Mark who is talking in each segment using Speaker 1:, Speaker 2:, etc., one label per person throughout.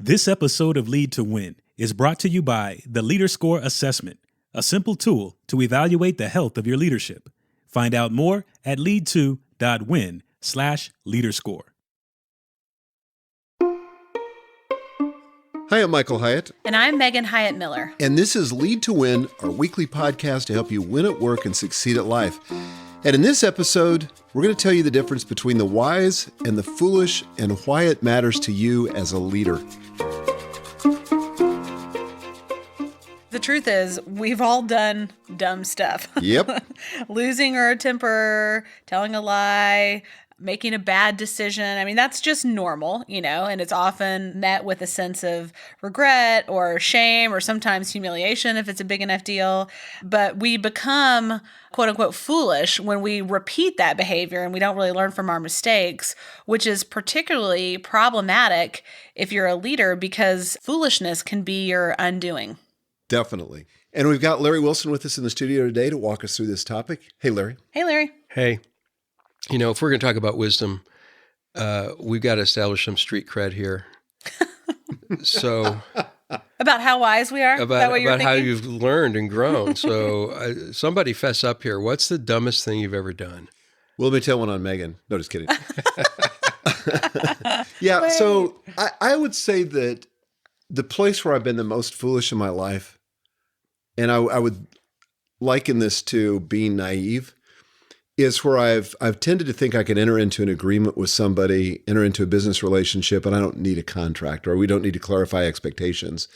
Speaker 1: This episode of Lead to Win is brought to you by the Leader Score Assessment, a simple tool to evaluate the health of your leadership. Find out more at lead2.win/leaderscore.
Speaker 2: Hi, I'm Michael Hyatt.
Speaker 3: And I'm Megan Hyatt Miller.
Speaker 2: And this is Lead to Win, our weekly podcast to help you win at work and succeed at life. And in this episode, we're going to tell you the difference between the wise and the foolish and why it matters to you as a leader.
Speaker 3: The truth is, we've all done dumb stuff.
Speaker 2: Yep.
Speaker 3: Losing our temper, telling a lie, making a bad decision. I mean, that's just normal, and it's often met with a sense of regret or shame or sometimes humiliation if it's a big enough deal. But we become, quote unquote, foolish when we repeat that behavior and we don't really learn from our mistakes, which is particularly problematic if you're a leader because foolishness can be your undoing.
Speaker 2: Definitely. And we've got Larry Wilson with us in the studio today to walk us through this topic. Hey, Larry.
Speaker 3: Hey, Larry.
Speaker 4: Hey. If we're going to talk about wisdom, we've got to establish some street cred here. So,
Speaker 3: about how wise we are?
Speaker 4: About how you've learned and grown. So, somebody fess up here. What's the dumbest thing you've ever done?
Speaker 2: Well, let me tell one on Megan. No, just kidding. Yeah, wait. So I would say that the place where I've been the most foolish in my life, and I would liken this to being naive, is where I've tended to think I can enter into an agreement with somebody, enter into a business relationship, and I don't need a contract, or we don't need to clarify expectations,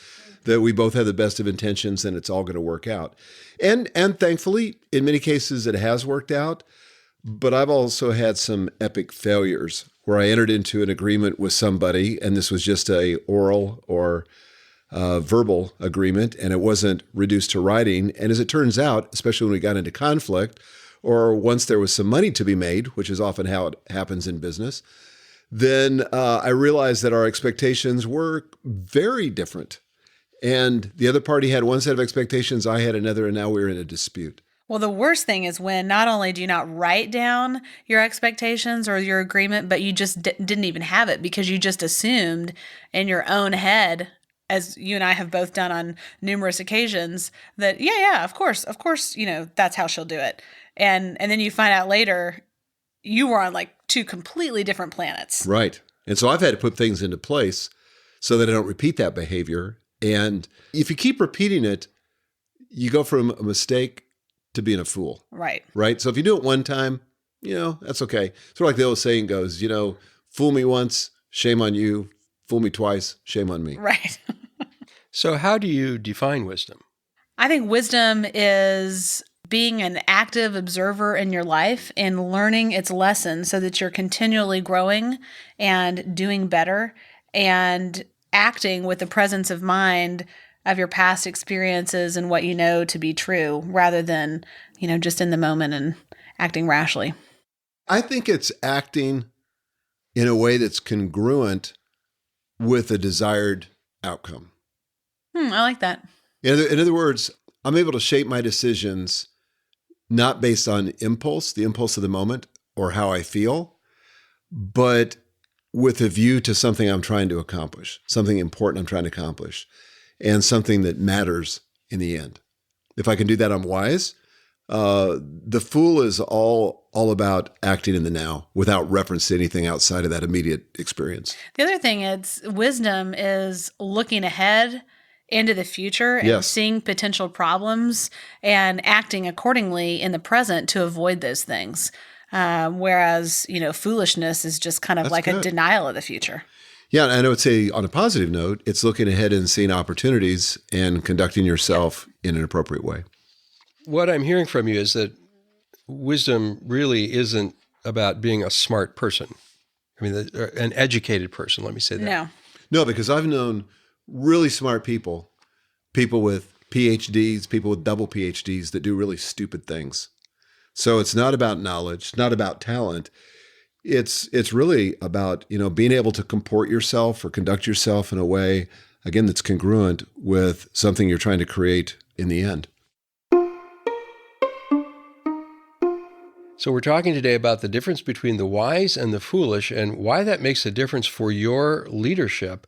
Speaker 2: that we both have the best of intentions and it's all going to work out. And thankfully, in many cases, it has worked out, but I've also had some epic failures where I entered into an agreement with somebody, and this was just a oral or verbal agreement, and it wasn't reduced to writing. And as it turns out, especially when we got into conflict, or once there was some money to be made, which is often how it happens in business, then I realized that our expectations were very different. And the other party had one set of expectations, I had another, and now we're in a dispute.
Speaker 3: Well, the worst thing is when not only do you not write down your expectations or your agreement, but you just didn't even have it because you just assumed in your own head, as you and I have both done on numerous occasions, that, of course, that's how she'll do it. And then you find out later you were on like two completely different planets.
Speaker 2: Right. And so I've had to put things into place so that I don't repeat that behavior. And if you keep repeating it, you go from a mistake to being a fool.
Speaker 3: Right.
Speaker 2: Right. So if you do it one time, that's okay. Sort of like the old saying goes, fool me once, shame on you. Fool me twice, shame on me.
Speaker 3: Right.
Speaker 4: So how do you define wisdom?
Speaker 3: I think wisdom is being an active observer in your life and learning its lessons so that you're continually growing and doing better and acting with the presence of mind of your past experiences and what you know to be true rather than, just in the moment and acting rashly.
Speaker 2: I think it's acting in a way that's congruent with a desired outcome.
Speaker 3: I like that.
Speaker 2: In other words, I'm able to shape my decisions not based on the impulse of the moment or how I feel, but with a view to something I'm trying to accomplish, something important I'm trying to accomplish, and something that matters in the end. If I can do that, I'm wise. The fool is all about acting in the now without reference to anything outside of that immediate experience.
Speaker 3: The other thing is wisdom is looking ahead into the future and seeing potential problems and acting accordingly in the present to avoid those things. Whereas, foolishness is just kind of a denial of the future.
Speaker 2: Yeah, and I would say on a positive note, it's looking ahead and seeing opportunities and conducting yourself in an appropriate way.
Speaker 4: What I'm hearing from you is that wisdom really isn't about being a smart person. I mean, an educated person, let me say that.
Speaker 2: No, because I've known really smart people with PhDs, people with double PhDs that do really stupid things. So it's not about knowledge, not about talent. It's really about, being able to comport yourself or conduct yourself in a way, again, that's congruent with something you're trying to create in the end.
Speaker 4: So we're talking today about the difference between the wise and the foolish and why that makes a difference for your leadership.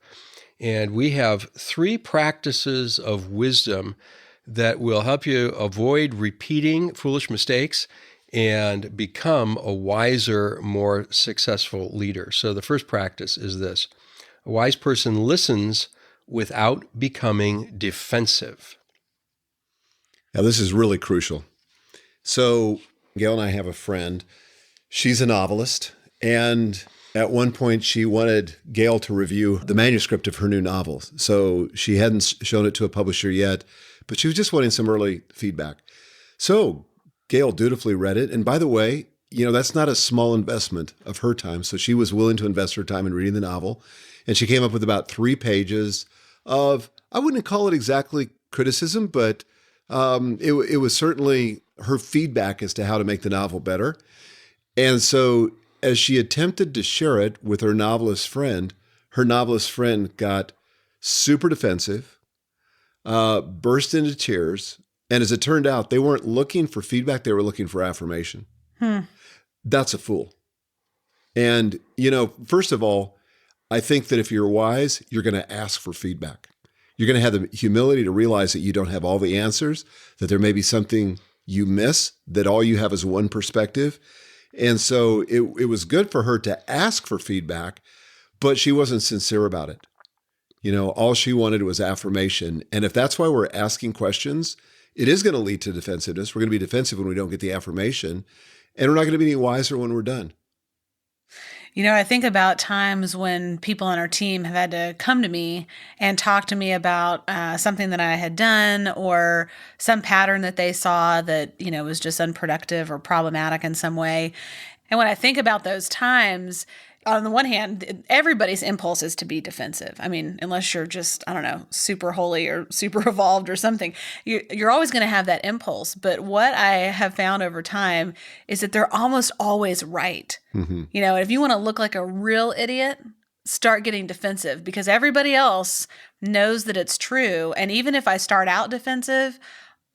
Speaker 4: And we have 3 practices of wisdom that will help you avoid repeating foolish mistakes and become a wiser, more successful leader. So the first practice is this: a wise person listens without becoming defensive.
Speaker 2: Now, this is really crucial. So Gail and I have a friend. She's a novelist, and at one point she wanted Gail to review the manuscript of her new novel. So she hadn't shown it to a publisher yet, but she was just wanting some early feedback. So Gail dutifully read it. And by the way, that's not a small investment of her time. So she was willing to invest her time in reading the novel. And she came up with about 3 pages of, I wouldn't call it exactly criticism, but it was certainly her feedback as to how to make the novel better. And so as she attempted to share it with her novelist friend got super defensive, burst into tears. And as it turned out, they weren't looking for feedback. They were looking for affirmation. That's a fool. And, first of all, I think that if you're wise, you're going to ask for feedback. You're going to have the humility to realize that you don't have all the answers, that there may be something you miss, that all you have is one perspective. And so it was good for her to ask for feedback, but she wasn't sincere about it. All she wanted was affirmation. And if that's why we're asking questions, it is going to lead to defensiveness. We're going to be defensive when we don't get the affirmation, and we're not going to be any wiser when we're done.
Speaker 3: I think about times when people on our team have had to come to me and talk to me about something that I had done or some pattern that they saw that, was just unproductive or problematic in some way. And when I think about those times, on the one hand, everybody's impulse is to be defensive. I mean, unless you're just, I don't know, super holy or super evolved or something, you're always going to have that impulse. But what I have found over time is that they're almost always right. Mm-hmm. If you want to look like a real idiot, start getting defensive because everybody else knows that it's true. And even if I start out defensive,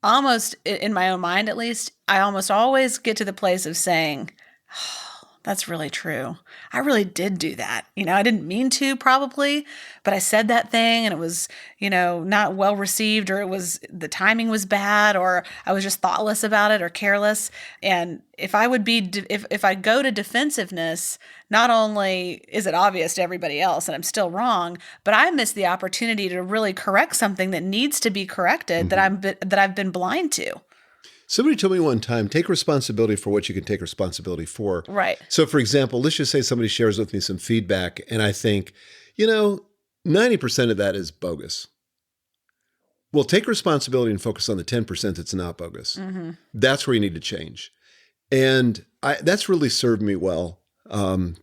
Speaker 3: almost in my own mind at least, I almost always get to the place of saying, oh, that's really true. I really did do that. I didn't mean to probably, but I said that thing and it was, not well received, or the timing was bad, or I was just thoughtless about it or careless. And if I if I go to defensiveness, not only is it obvious to everybody else and I'm still wrong, but I miss the opportunity to really correct something that needs to be corrected that I've been blind to.
Speaker 2: Somebody told me one time, take responsibility for what you can take responsibility for.
Speaker 3: Right.
Speaker 2: So, for example, let's just say somebody shares with me some feedback, and I think, 90% of that is bogus. Well, take responsibility and focus on the 10% that's not bogus. Mm-hmm. That's where you need to change. And that's really served me well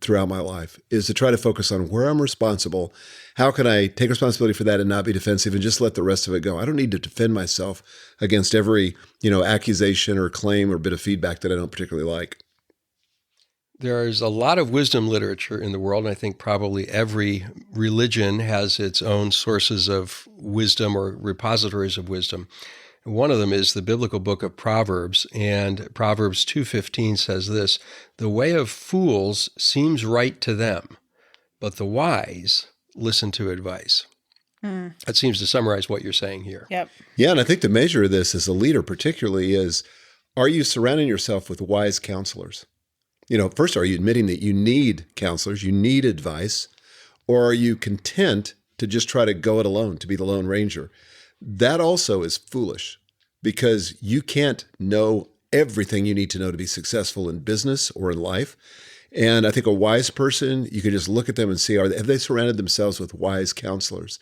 Speaker 2: throughout my life, is to try to focus on where I'm responsible. How can I take responsibility for that and not be defensive and just let the rest of it go? I don't need to defend myself against every, accusation or claim or bit of feedback that I don't particularly like.
Speaker 4: There's a lot of wisdom literature in the world, and I think probably every religion has its own sources of wisdom or repositories of wisdom. One of them is the biblical book of Proverbs, and Proverbs 2:15 says this: "The way of fools seems right to them, but the wise listen to advice." That seems to summarize what you're saying here.
Speaker 3: Yep.
Speaker 2: Yeah, and I think the measure of this as a leader particularly is, are you surrounding yourself with wise counselors? First, are you admitting that you need counselors, you need advice, or are you content to just try to go it alone, to be the Lone Ranger? That also is foolish, because you can't know everything you need to know to be successful in business or in life. And I think a wise person, you can just look at them and see, have they surrounded themselves with wise counselors?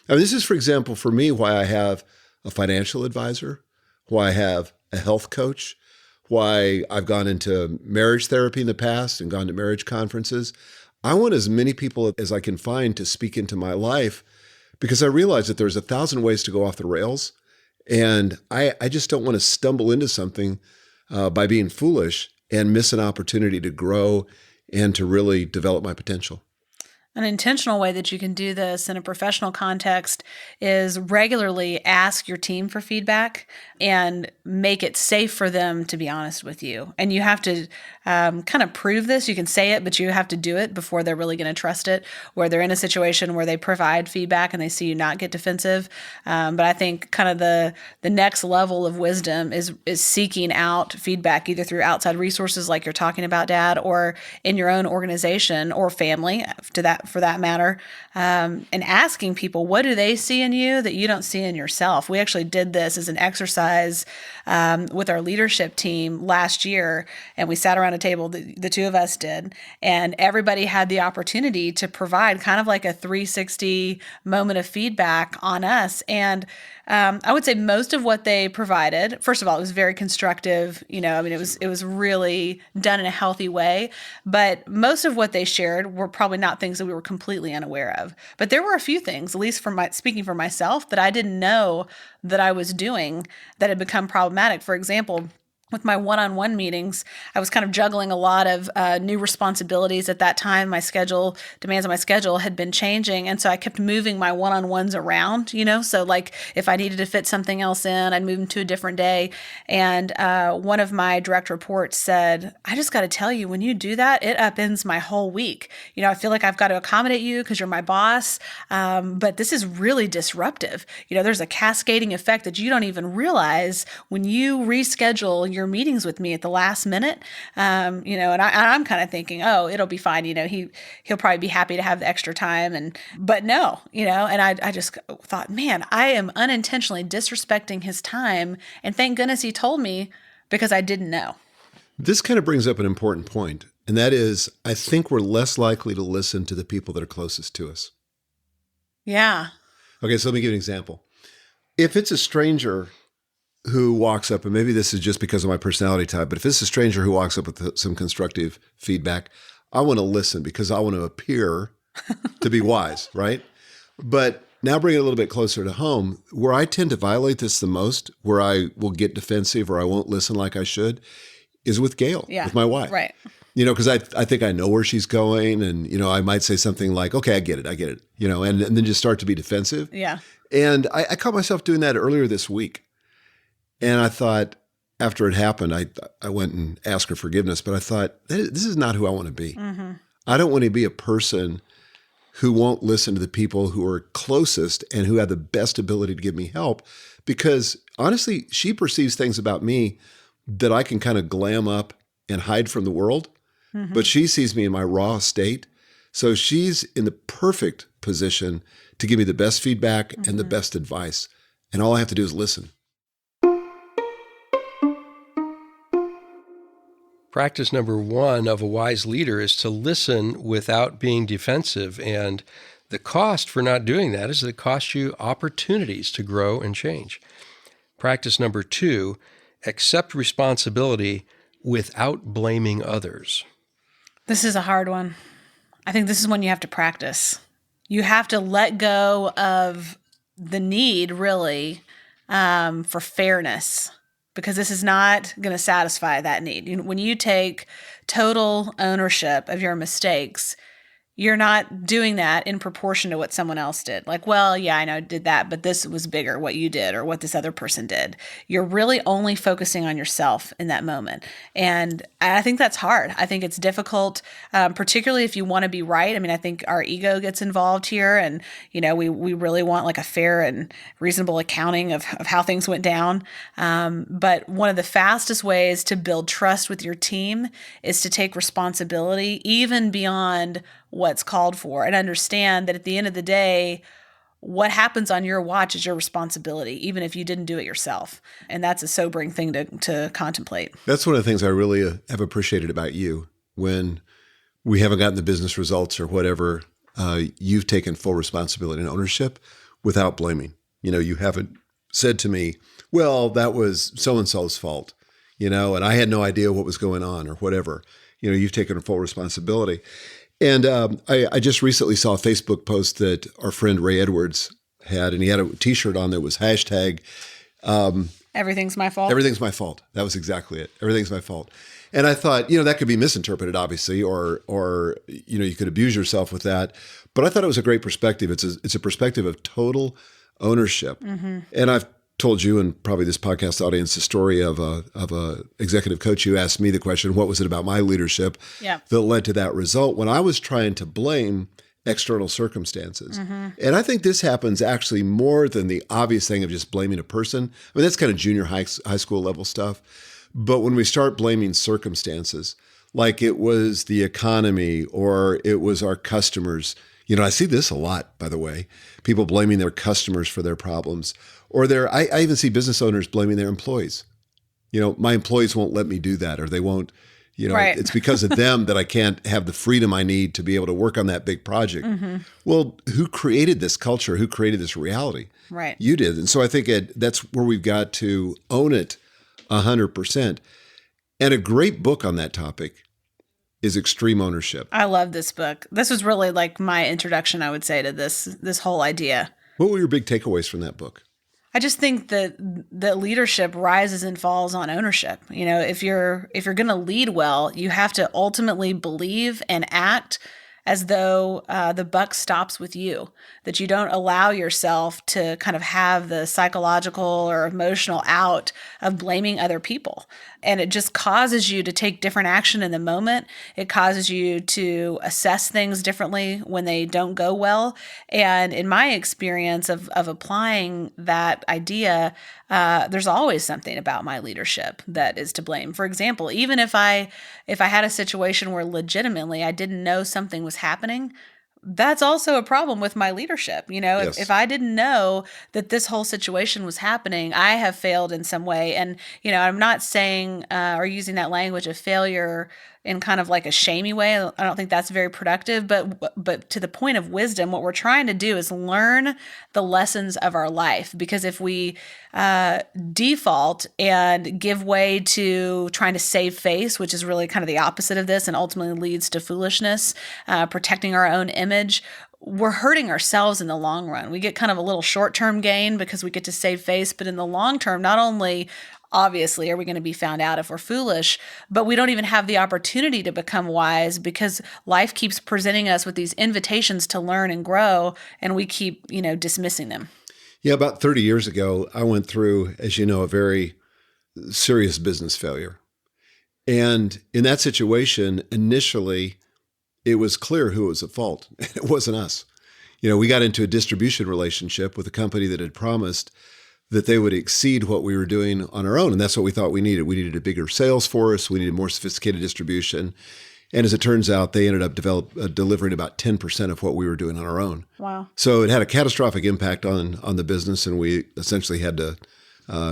Speaker 2: I mean, this is, for example, for me, why I have a financial advisor, why I have a health coach, why I've gone into marriage therapy in the past and gone to marriage conferences. I want as many people as I can find to speak into my life, because I realize that there's 1,000 ways to go off the rails. And I just don't want to stumble into something by being foolish and miss an opportunity to grow and to really develop my potential.
Speaker 3: An intentional way that you can do this in a professional context is regularly ask your team for feedback and make it safe for them to be honest with you. And you have to kind of prove this. You can say it, but you have to do it before they're really going to trust it, where they're in a situation where they provide feedback and they see you not get defensive. But I think kind of the next level of wisdom is seeking out feedback either through outside resources like you're talking about, Dad, or in your own organization or family for that matter, and asking people, what do they see in you that you don't see in yourself? We actually did this as an exercise with our leadership team last year, and we sat around a table, the two of us did, and everybody had the opportunity to provide kind of like a 360 moment of feedback on us. And I would say most of what they provided, first of all, it was very constructive. It was really done in a healthy way. But most of what they shared were probably not things that we were completely unaware of. But there were a few things, at least speaking for myself, that I didn't know that I was doing that had become problematic. For example, with my one-on-one meetings, I was kind of juggling a lot of new responsibilities at that time. Demands on my schedule had been changing. And so I kept moving my one-on-ones around, So like if I needed to fit something else in, I'd move them to a different day. And one of my direct reports said, I just got to tell you, when you do that, it upends my whole week. I feel like I've got to accommodate you because you're my boss. But this is really disruptive. There's a cascading effect that you don't even realize when you reschedule your meetings with me at the last minute, and I'm kind of thinking, oh, it'll be fine. He'll probably be happy to have the extra time. But no, and I just thought, man, I am unintentionally disrespecting his time. And thank goodness he told me, because I didn't know.
Speaker 2: This kind of brings up an important point, and that is, I think we're less likely to listen to the people that are closest to us.
Speaker 3: Yeah.
Speaker 2: Okay, so let me give you an example. If it's a stranger who walks up, and maybe this is just because of my personality type, but if it's a stranger who walks up with some constructive feedback, I want to listen because I want to appear to be wise, right? But now bring it a little bit closer to home, where I tend to violate this the most, where I will get defensive or I won't listen like I should, is with Gail, with my wife.
Speaker 3: Right.
Speaker 2: Because I think I know where she's going, and, I might say something like, okay, I get it, and then just start to be defensive.
Speaker 3: Yeah.
Speaker 2: And I caught myself doing that earlier this week. And I thought, after it happened, I went and asked her forgiveness, but I thought, this is not who I want to be. Mm-hmm. I don't want to be a person who won't listen to the people who are closest and who have the best ability to give me help, because honestly, she perceives things about me that I can kind of glam up and hide from the world, but she sees me in my raw state. So she's in the perfect position to give me the best feedback and the best advice. And all I have to do is listen.
Speaker 4: Practice number 1 of a wise leader is to listen without being defensive. And the cost for not doing that is that it costs you opportunities to grow and change. Practice number 2, accept responsibility without blaming others.
Speaker 3: This is a hard one. I think this is one you have to practice. You have to let go of the need, really, for fairness, because this is not going to satisfy that need. When you take total ownership of your mistakes, you're not doing that in proportion to what someone else did. Like, well, yeah, I know I did that, but this was bigger, what you did or what this other person did. You're really only focusing on yourself in that moment. And I think that's hard. I think it's difficult, particularly if you want to be right. I mean, I think our ego gets involved here, and, we really want like a fair and reasonable accounting of how things went down. But one of the fastest ways to build trust with your team is to take responsibility even beyond what's called for, and understand that at the end of the day, what happens on your watch is your responsibility, even if you didn't do it yourself. And that's a sobering thing to contemplate.
Speaker 2: That's one of the things I really have appreciated about you. When we haven't gotten the business results or whatever, you've taken full responsibility and ownership without blaming. You haven't said to me, well, that was so-and-so's fault, and I had no idea what was going on or whatever. You've taken full responsibility. And I just recently saw a Facebook post that our friend Ray Edwards had, and he had a T-shirt on that was hashtag
Speaker 3: Everything's my fault.
Speaker 2: Everything's my fault. That was exactly it. Everything's my fault. And I thought, that could be misinterpreted, obviously, or you could abuse yourself with that. But I thought it was a great perspective. It's a perspective of total ownership. And I've told you and probably this podcast audience the story of a executive coach who asked me the question, what was it about my leadership that led to that result when I was trying to blame external circumstances. And I think this happens actually more than the obvious thing of just blaming a person. I mean, that's kind of junior high school level stuff. But when we start blaming circumstances, like it was the economy or it was our customers, I see this a lot, by the way, people blaming their customers for their problems, or I even see business owners blaming their employees. My employees won't let me do that, or they won't,
Speaker 3: Right.
Speaker 2: It's because of them that I can't have the freedom I need to be able to work on that big project. Well, who created this culture? Who created this reality?
Speaker 3: Right.
Speaker 2: You did. And so I think that's where we've got to own it 100%. And a great book on that topic is Extreme Ownership.
Speaker 3: I love this book. This was really like my introduction, I would say, to this whole idea.
Speaker 2: What were your big takeaways from that book?
Speaker 3: I just think that leadership rises and falls on ownership. If you're going to lead well, you have to ultimately believe and act as though the buck stops with you, that you don't allow yourself to kind of have the psychological or emotional out of blaming other people. And it just causes you to take different action in the moment. It causes you to assess things differently when they don't go well. And in my experience of applying that idea, there's always something about my leadership that is to blame. For example, even if I had a situation where legitimately I didn't know something was happening, that's also a problem with my leadership.
Speaker 2: Yes.
Speaker 3: If I didn't know that this whole situation was happening, I have failed in some way. And, I'm not saying or using that language of failure in kind of like a shamey way. I don't think that's very productive, but to the point of wisdom, what we're trying to do is learn the lessons of our life. Because if we default and give way to trying to save face, which is really kind of the opposite of this and ultimately leads to foolishness, protecting our own image, we're hurting ourselves in the long run. We get kind of a little short-term gain because we get to save face, but in the long term, not only obviously are we going to be found out if we're foolish, but we don't even have the opportunity to become wise because life keeps presenting us with these invitations to learn and grow, and we keep, dismissing them.
Speaker 2: Yeah, about 30 years ago, I went through, as you know, a very serious business failure. And in that situation, initially, it was clear who was at fault. It wasn't us. We got into a distribution relationship with a company that had promised that they would exceed what we were doing on our own. And that's what we thought we needed. We needed a bigger sales force. We needed more sophisticated distribution. And as it turns out, they ended up delivering about 10% of what we were doing on our own.
Speaker 3: Wow.
Speaker 2: So it had a catastrophic impact on the business. And we essentially had to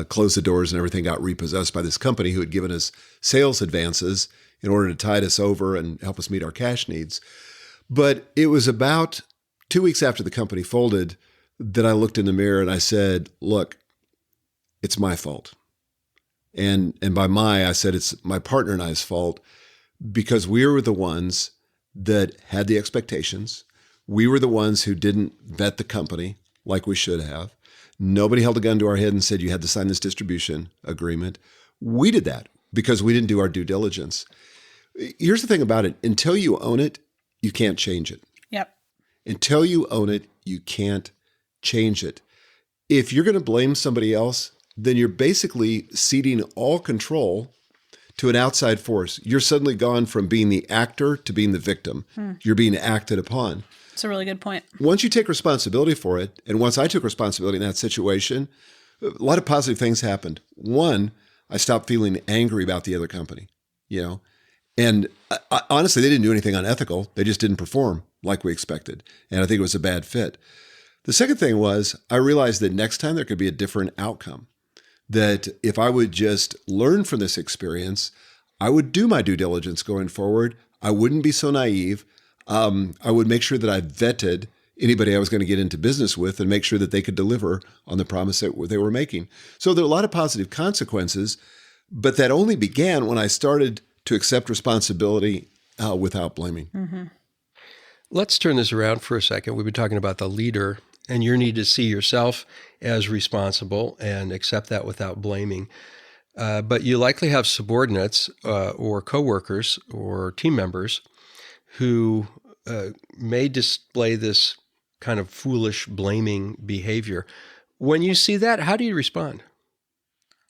Speaker 2: close the doors, and everything got repossessed by this company who had given us sales advances in order to tide us over and help us meet our cash needs. But it was about 2 weeks after the company folded that I looked in the mirror and I said, look, it's my fault. And by I said it's my partner and I's fault because we were the ones that had the expectations. We were the ones who didn't vet the company like we should have. Nobody held a gun to our head and said, you had to sign this distribution agreement. We did that because we didn't do our due diligence. Here's the thing about it. Until you own it, you can't change it.
Speaker 3: Yep.
Speaker 2: Until you own it, you can't change it. If you're going to blame somebody else, then you're basically ceding all control to an outside force. You're suddenly gone from being the actor to being the victim. You're being acted upon.
Speaker 3: That's a really good point.
Speaker 2: Once you take responsibility for it, and once I took responsibility in that situation, a lot of positive things happened. One, I stopped feeling angry about the other company, And honestly, they didn't do anything unethical. They just didn't perform like we expected. And I think it was a bad fit. The second thing was I realized that next time there could be a different outcome. That if I would just learn from this experience, I would do my due diligence going forward. I wouldn't be so naive. I would make sure that I vetted anybody I was going to get into business with and make sure that they could deliver on the promise that they were making. So there are a lot of positive consequences, but that only began when I started to accept responsibility without blaming.
Speaker 3: Mm-hmm.
Speaker 4: Let's turn this around for a second. We've been talking about the leader and your need to see yourself as responsible and accept that without blaming. but you likely have subordinates or coworkers or team members who may display this kind of foolish, blaming behavior. When you see that, how do you respond?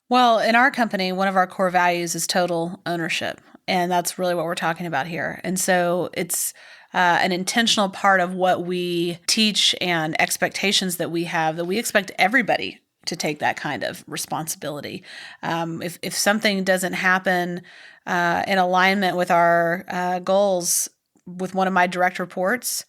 Speaker 3: Well, in our company, one of our core values is total ownership. And that's really what we're talking about here. And so it's an intentional part of what we teach and expectations that we have, that we expect everybody to take that kind of responsibility. If something doesn't happen in alignment with our goals with one of my direct reports,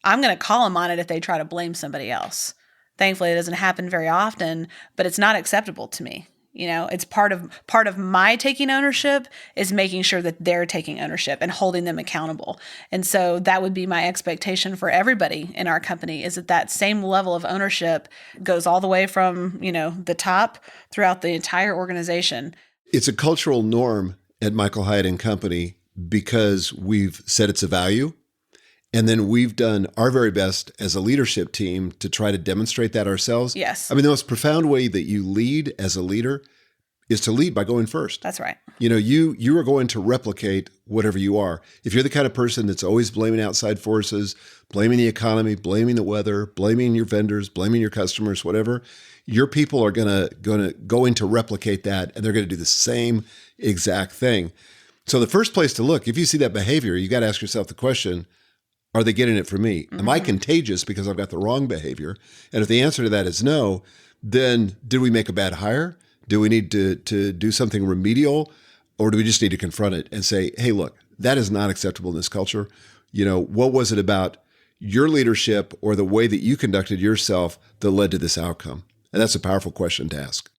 Speaker 3: I'm going to call them on it if they try to blame somebody else. Thankfully, it doesn't happen very often, but it's not acceptable to me. It's part of my taking ownership is making sure that they're taking ownership and holding them accountable. And so that would be my expectation for everybody in our company, is that same level of ownership goes all the way from, the top throughout the entire organization.
Speaker 2: It's a cultural norm at Michael Hyatt and Company because we've said it's a value. And then we've done our very best as a leadership team to try to demonstrate that ourselves.
Speaker 3: Yes.
Speaker 2: I mean, the most profound way that you lead as a leader is to lead by going first.
Speaker 3: That's right.
Speaker 2: You are going to replicate whatever you are. If you're the kind of person that's always blaming outside forces, blaming the economy, blaming the weather, blaming your vendors, blaming your customers, whatever, your people are going to replicate that, and they're going to do the same exact thing. So the first place to look, if you see that behavior, you got to ask yourself the question, are they getting it from me? Mm-hmm. Am I contagious because I've got the wrong behavior? And if the answer to that is no, then did we make a bad hire? Do we need to do something remedial? Or do we just need to confront it and say, hey, look, that is not acceptable in this culture. What was it about your leadership or the way that you conducted yourself that led to this outcome? And that's a powerful question to ask.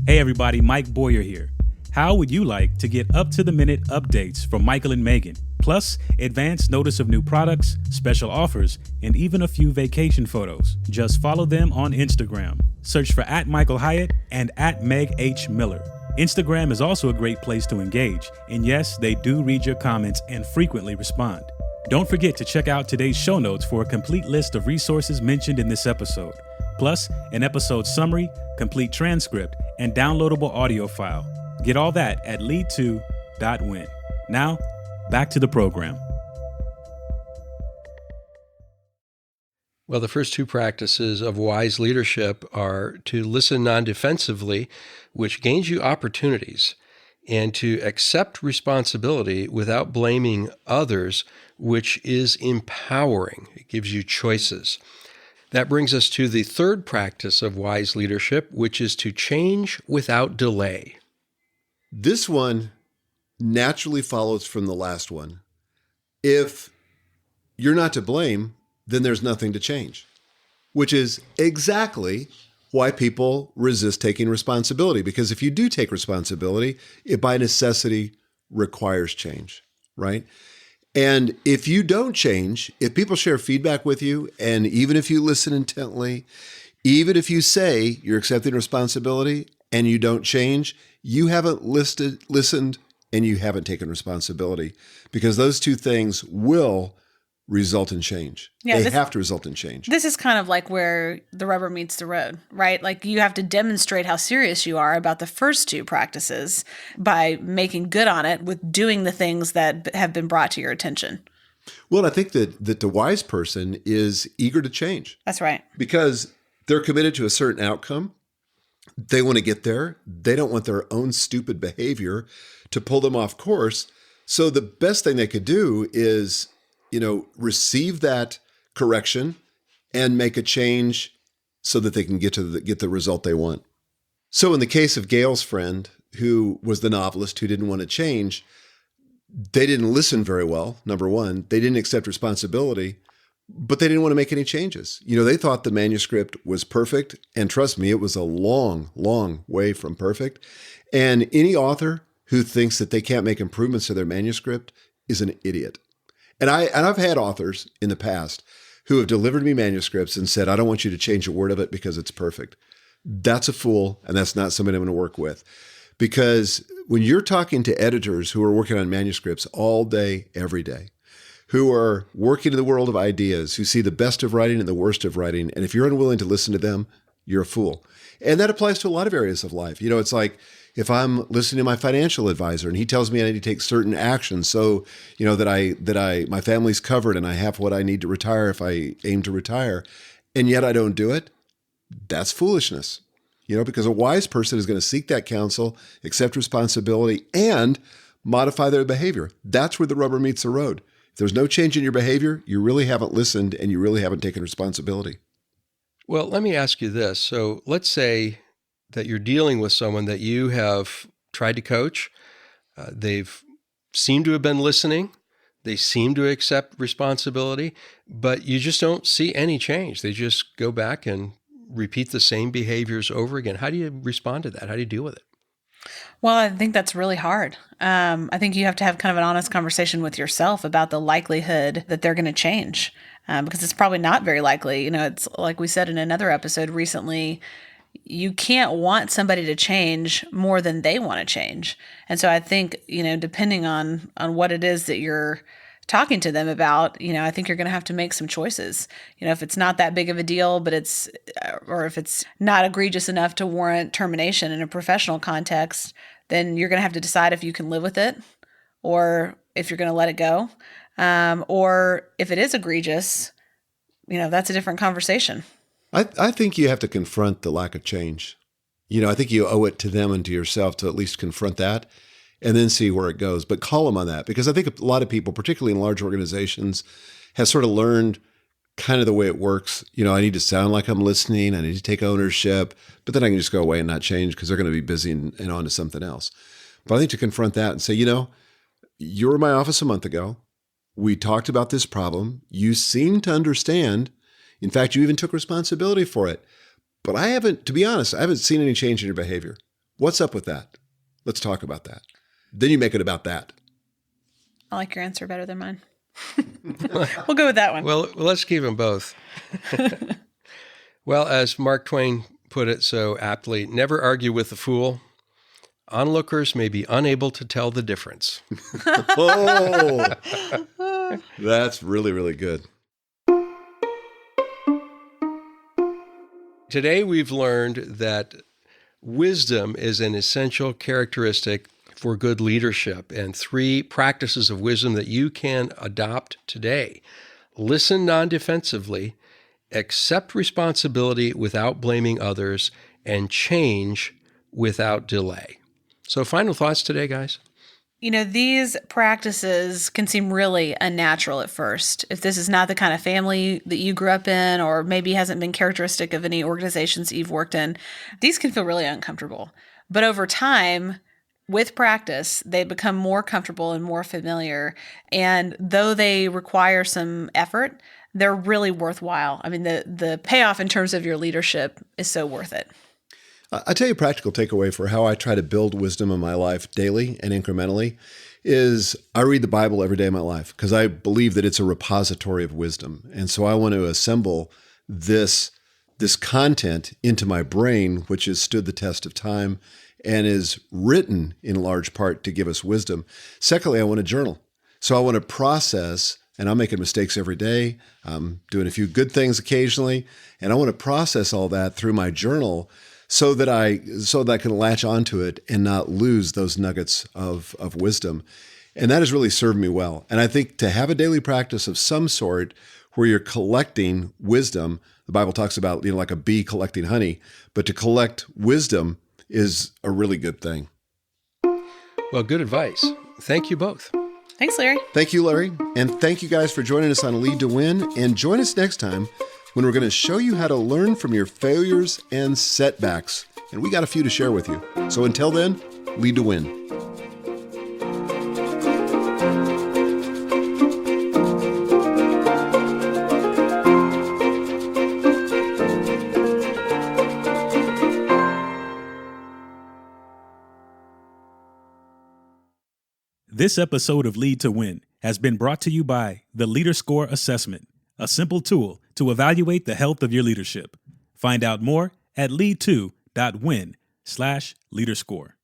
Speaker 1: Hey, everybody, Mike Boyer here. How would you like to get up-to-the-minute updates from Michael and Megan, plus advance notice of new products, special offers, and even a few vacation photos? Just follow them on Instagram. Search for @Michael Hyatt and @Meg H. Miller. Instagram is also a great place to engage, and yes, they do read your comments and frequently respond. Don't forget to check out today's show notes for a complete list of resources mentioned in this episode, plus an episode summary, complete transcript, and downloadable audio file. Get all that at lead2.win. Now, back to the program.
Speaker 4: Well, the first two practices of wise leadership are to listen non-defensively, which gains you opportunities, and to accept responsibility without blaming others, which is empowering. It gives you choices. That brings us to the third practice of wise leadership, which is to change without delay.
Speaker 2: This one naturally follows from the last one. If you're not to blame, then there's nothing to change, which is exactly why people resist taking responsibility. Because if you do take responsibility, it by necessity requires change, right? And if you don't change, if people share feedback with you, and even if you listen intently, even if you say you're accepting responsibility and you don't change, you haven't listened and you haven't taken responsibility, because those two things will result in change. Yeah, they have to result in change.
Speaker 3: This is kind of like where the rubber meets the road, right? Like you have to demonstrate how serious you are about the first two practices by making good on it with doing the things that have been brought to your attention.
Speaker 2: Well, I think that the wise person is eager to change.
Speaker 3: That's right.
Speaker 2: Because they're committed to a certain outcome. They want to get there. They don't want their own stupid behavior to pull them off course. So the best thing they could do is, receive that correction and make a change so that they can get the result they want. So in the case of Gail's friend, who was the novelist who didn't want to change, they didn't listen very well, number one. They didn't accept responsibility, but they didn't want to make any changes. They thought the manuscript was perfect. And trust me, it was a long, long way from perfect. And any author who thinks that they can't make improvements to their manuscript is an idiot. And I've had authors in the past who have delivered me manuscripts and said, I don't want you to change a word of it because it's perfect. That's a fool. And that's not somebody I'm going to work with. Because when you're talking to editors who are working on manuscripts all day, every day, who are working in the world of ideas, who see the best of writing and the worst of writing, and if you're unwilling to listen to them, you're a fool. And that applies to a lot of areas of life. It's like if I'm listening to my financial advisor and he tells me I need to take certain actions so, that my family's covered and I have what I need to retire if I aim to retire, and yet I don't do it, that's foolishness. Because a wise person is going to seek that counsel, accept responsibility, and modify their behavior. That's where the rubber meets the road. If there's no change in your behavior, you really haven't listened and you really haven't taken responsibility.
Speaker 4: Well, let me ask you this. So let's say that you're dealing with someone that you have tried to coach. They've seemed to have been listening. They seem to accept responsibility, but you just don't see any change. They just go back and repeat the same behaviors over again. How do you respond to that? How do you deal with it?
Speaker 3: Well, I think that's really hard. I think you have to have kind of an honest conversation with yourself about the likelihood that they're going to change, because it's probably not very likely. It's like we said in another episode recently, you can't want somebody to change more than they want to change. And so I think, depending on what it is that you're talking to them about, I think you're going to have to make some choices. If it's not that big of a deal, but or if it's not egregious enough to warrant termination in a professional context, then you're going to have to decide if you can live with it or if you're going to let it go. Or if it is egregious, that's a different conversation.
Speaker 2: I think you have to confront the lack of change. I think you owe it to them and to yourself to at least confront that and then see where it goes. But call them on that, because I think a lot of people, particularly in large organizations, have sort of learned kind of the way it works. I need to sound like I'm listening. I need to take ownership, but then I can just go away and not change because they're going to be busy and on to something else. But I think to confront that and say, you were in my office a month ago. We talked about this problem. You seem to understand. In fact, you even took responsibility for it. But to be honest, I haven't seen any change in your behavior. What's up with that? Let's talk about that. Then you make it about that.
Speaker 3: I like your answer better than mine. We'll go with that one.
Speaker 4: Well, let's keep them both. Well, as Mark Twain put it so aptly, never argue with the fool. Onlookers may be unable to tell the difference.
Speaker 2: Oh, that's really, really good.
Speaker 4: Today, we've learned that wisdom is an essential characteristic for good leadership, and 3 practices of wisdom that you can adopt today. Listen non-defensively, accept responsibility without blaming others, and change without delay. So final thoughts today, guys?
Speaker 3: These practices can seem really unnatural at first. If this is not the kind of family that you grew up in, or maybe hasn't been characteristic of any organizations that you've worked in, these can feel really uncomfortable. But over time, with practice, they become more comfortable and more familiar. And though they require some effort, they're really worthwhile. I mean, the payoff in terms of your leadership is so worth it.
Speaker 2: I'll tell you a practical takeaway for how I try to build wisdom in my life daily and incrementally is I read the Bible every day of my life because I believe that it's a repository of wisdom. And so I want to assemble this content into my brain, which has stood the test of time and is written in large part to give us wisdom. Secondly, I want to journal. So I want to process, and I'm making mistakes every day. I'm doing a few good things occasionally, and I want to process all that through my journal so that I can latch onto it and not lose those nuggets of wisdom. And that has really served me well. And I think to have a daily practice of some sort where you're collecting wisdom, the Bible talks about, like a bee collecting honey, but to collect wisdom is a really good thing.
Speaker 4: Well, good advice. Thank you both.
Speaker 3: Thanks, Larry.
Speaker 2: Thank you, Larry. And thank you guys for joining us on Lead to Win. And join us next time when we're going to show you how to learn from your failures and setbacks. And we got a few to share with you. So until then, lead to win.
Speaker 1: This episode of Lead to Win has been brought to you by the Leader Score Assessment, a simple tool to evaluate the health of your leadership. Find out more at lead2.win/leaderscore.